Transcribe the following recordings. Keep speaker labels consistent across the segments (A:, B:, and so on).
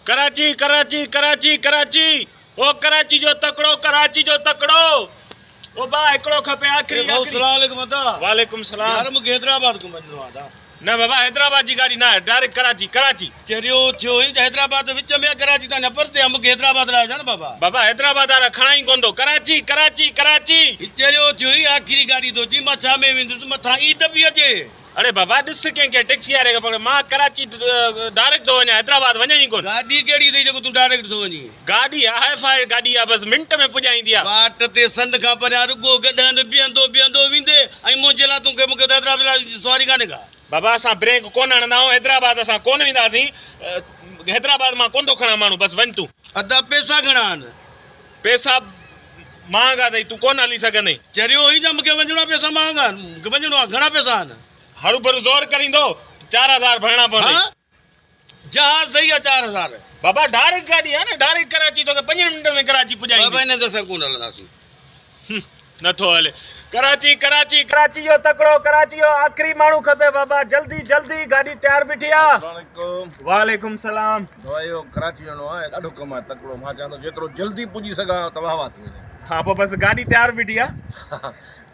A: कराची कराची कराची कराची ओ कराची जो तकड़ो कराची जो तकड़ो ओ बा एकड़ो खपे आखिरी वालेकुम सलाम
B: यार मूंखे हैदराबाद घुमणो आहे
A: न बाबा हैदराबाद जी गाड़ी ना डायरेक्ट कराची कराची
B: चरियो थियो ई हैदराबाद विच में कराची तां परते आहे मूंखे हैदराबाद लाइ न बाबा
A: बाबा हैदराबाद वारा खणा ई कोन थो कराची कराची कराची
B: चरियो थियो ई आखिरी गाड़ी तो जी मथा में वेंदुसि मथा ई दबी अचे
A: अरे बाबा ॾिस कंहिंखे टैक्सी वारे खे पकड़ मां कराची डायरेक्ट थो वञा हैदराबाद वञा ई कोन
B: गाड़ी कहिड़ी अथई जेको तूं डायरेक्ट थो वञी
A: गाड़ी हाई फाई गाड़ी आहे बसि मिंट में पुॼाईंदी आहे
B: बाट ते संड खां परियां रुगो गॾहनि बीहंदो बीहंदो वेंदे ऐं मुंहिंजे लाइ तूं मूंखे हैदराबाद लाइ सवारी कान्हे का
A: बाबा असां ब्रेक कोन हणंदा आहियूं हैदराबाद असां कोन वेंदासीं हैदराबाद मां कोन थो खणा माण्हू बसि वञ तूं
B: अदा पैसा घणा आहिनि
A: पैसा महांगा अथई तूं कोन हली सघंदे
B: चरियो ई त मूंखे वञिणो आहे पैसा महांगा आहिनि मूंखे वञिणो आहे घणा पैसा आहिनि
A: हरू भरू ज़ोर करींदो 4000 भरणा पवंदई
B: जहाज सही आहे 4000
A: बाबा डायरेक्ट गाड़ी आहे न डायरेक्ट कराची तोखे 5 मिंट में कराची पुॼाईंदी
B: बाबा इन दफ़े कोन हलंदासीं
A: नथो हले कराची कराची कराची जो तकड़ो कराची जो आखिरी माण्हू खपे बाबा जल्दी जल्दी गाड़ी तैयार बीठी आहे वालेकुम सलाम
C: दवाइयो कराची वञिणो आहे ॾाढो कमु आहे तकिड़ो मां चाहियां थो जेतिरो जल्दी पुॼी सघां त वाह वाह थी वञे
A: हा पोइ बसि गाड़ी तैयार बीठी आहे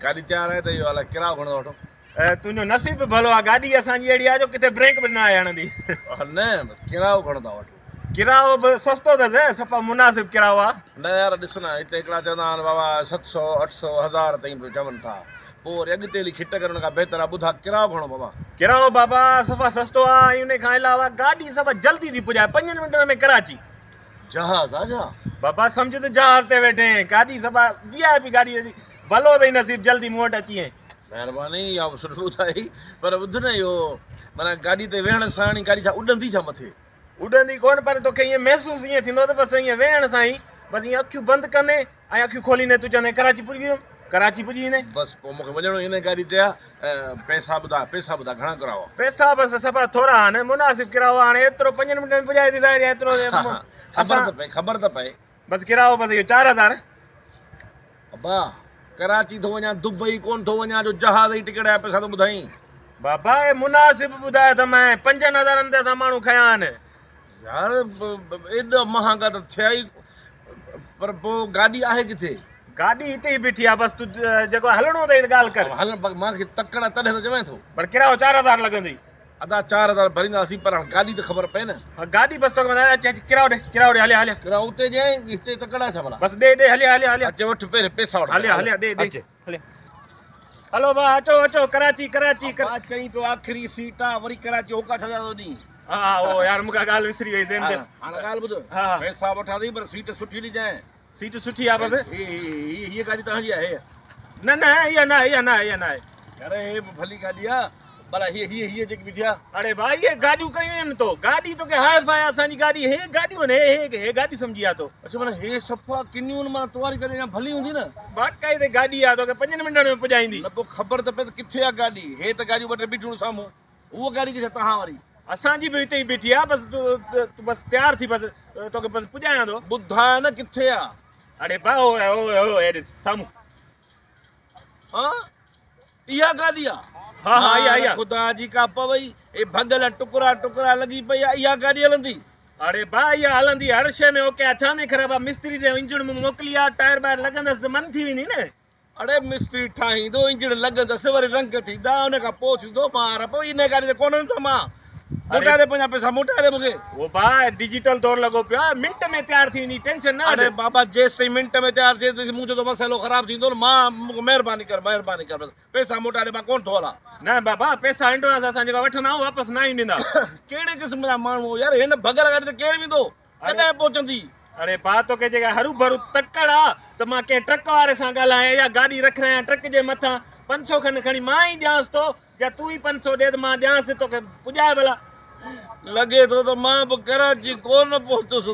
C: गाॾी तयारु आहे त इहो अलाए किरायो घणो वठो
A: तुंहिंजो नसीब भलो आहे गाॾी असांजी अहिड़ी आहे जो किथे ब्रेक बि न आहे हणंदी
C: न किरायो घणो था वठो
A: किरायो बि सस्तो अथसि सफ़ा मुनासिब किरायो आहे
C: न यार ॾिस न हिते हिकिड़ा चवंदा आहिनि बाबा 700 800 1000 ताईं बि चवनि था पोइ वरी अॻिते हली खिट करण खां बहितर आहे ॿुधा किरायो घणो बाबा
A: किरायो बाबा सफ़ा सस्तो आहे ऐं उन खां अलावा गाॾी सफ़ा जल्दी थी पुॼाए 5 मिंटनि में कराची
C: जहाज़ आहे छा
A: बाबा सम्झ त जहाज़ ते वेठे गाॾी सफ़ा VIP गाॾी भलो अथई नसीब जल्दी मूं वटि अची वई
C: महिरबानी इहा सुठो ॿुधाई पर ॿुध न इहो माना गाॾी ते वेहण सां ई गाॾी छा उॾंदी छा मथे
A: उॾंदी कोन पर तोखे ईअं महसूसु ईअं थींदो त बसि ईअं वेहण सां ई बसि ईअं अखियूं बंदि कंदे ऐं अखियूं खोलींदे तूं चवंदे कराची पुॼी वियुमि कराची पुॼी वेंदे
C: बसि पोइ मूंखे वञिणो हिन गाॾी ते आहे पैसा ॿुधा घणा करायो
A: पैसा बसि सफ़ा थोरा आहिनि मुनासिब किरायो आहे हाणे एतिरो 5 मिंट में पुॼाए ॾींदा एतिरो
C: ख़बर त पए
A: बसि किरायो बसि इहो 4000
C: अब्बा कराची थो वञा दुबई कोन थो वञा जो जहाज़ जी टिकट जा पैसा थो ॿुधाई
A: बाबा हे मुनासिब ॿुधायो त मैं 5000 ते असां माण्हू खया आहिनि
C: यार एॾा महांगा त थिया ई पर पोइ गाॾी आहे किथे
A: गाॾी हिते ई बीठी आहे बसि तूं जेको हलणो अथई त ॻाल्हि कर
C: हल मूंखे तकड़ा तॾहिं त चवां थो
A: पर किरायो 4000 लॻंदी
C: अदा 4000 भरींदासीं पर गाॾी त ख़बर पए न
A: गाॾी बसि तोखे किरायो ॾे हलिया हलिया
C: किरायो उते ॾियां हिते तकड़ा छा भला
A: बसि ॾे हलिया हलिया हलिया
C: अचे वठि पहिरें पैसा वठि
A: हलिया हलिया ॾे हलिया हलो भाउ अचो अचो कराची कराची
C: चई पियो आख़िरी सीट आहे वरी कराची होका छॾा थो ॾी
A: हा ओ यार मूंखे ॻाल्हि विसरी वई
C: हाणे ॻाल्हि ॿुध
A: हा
C: पैसा वठां थी पर सीट सुठी ॾिजांइ
A: सीट सुठी आहे बसि
C: हीअ गाॾी तव्हांजी आहे
A: न न इहा न आहे
C: अरे हे भली गाॾी आहे भला हीअ जेकी बीठी आहे
A: अरे भाई ये गाॾियूं कयूं आहिनि तो गाॾी तोखे हाई फाई असांजी गाॾी हे गाॾियूं आहिनि हे गाॾी सम्झी आहे तो
C: अच्छा माना हे सफ़ा किनियूं माना तवारी करे या भली हूंदी न
A: बाक़ाइदे गाॾी आहे तोखे 5 मिंटनि में पुॼाईंदी
C: न पोइ ख़बर त पए त किथे आहे गाॾी हे त गाॾियूं ॿ टे बीठियूं साम्हूं उहा गाॾी किथे तव्हां वरी
A: असांजी बि हिते ई बीठी आहे बसि तूं बसि तयारु थी बसि तोखे बसि पुॼायां थो
C: ॿुधाए न किथे आहे
A: अरे भाउ ओ ॾिस साम्हूं
C: हा इहा गाॾी आहे
A: हा इहा
C: ख़ुदा जी का पवई ए भगल टुकड़ा लॻी पई आहे इहा गाॾी हलंदी
A: अरे भाउ इहा हलंदी हर शइ में ओके आहे छा में ख़राबु आहे मिस्त्री जे इंजण में मोकिली आहे टायर ॿायर लॻंदसि त मन थी वेंदी न
C: अड़े मिस्त्री ठाहींदो इंजण लॻंदसि वरी रंग थींदा हुन खां पोइ थींदो ॿार पोइ इन गाॾी ते कोन हूंदो मां मोटाए दे पंहिंजा पैसा मोटाए दे मूंखे
A: वो भाउ डिजिटल दौर लॻो पियो आहे मिंट में तयारु थी वेंदी टेंशन न
C: अरे बाबा जेसि ताईं मिंट में तयारु थिए त मुंहिंजो त मसइलो ख़राबु थींदो न मां महिरबानी कर बसि पैसा मोटाए दे मां कोन थो हलां
A: न बाबा पैसा एडवांस असां जेका वठंदा आहियूं वापसि न ईंदा
C: कहिड़े क़िस्म जा माण्हू यार हिन भगल गाॾी ते केरु वेंदो कॾहिं पहुचंदी
A: अरे भाउ तोखे जेका हरू भरू तकड़ आहे त मां कंहिं ट्रक वारे सां ॻाल्हायां या गाॾी रखायां ट्रक जे मथां 500 खनि खणी मां ई ॾियांसि थो या तूं ई 500 ॾे त मां ॾियांसि तोखे पुॼाए भला
C: लॻे थो त मां बि कराची कोन पहुतुसि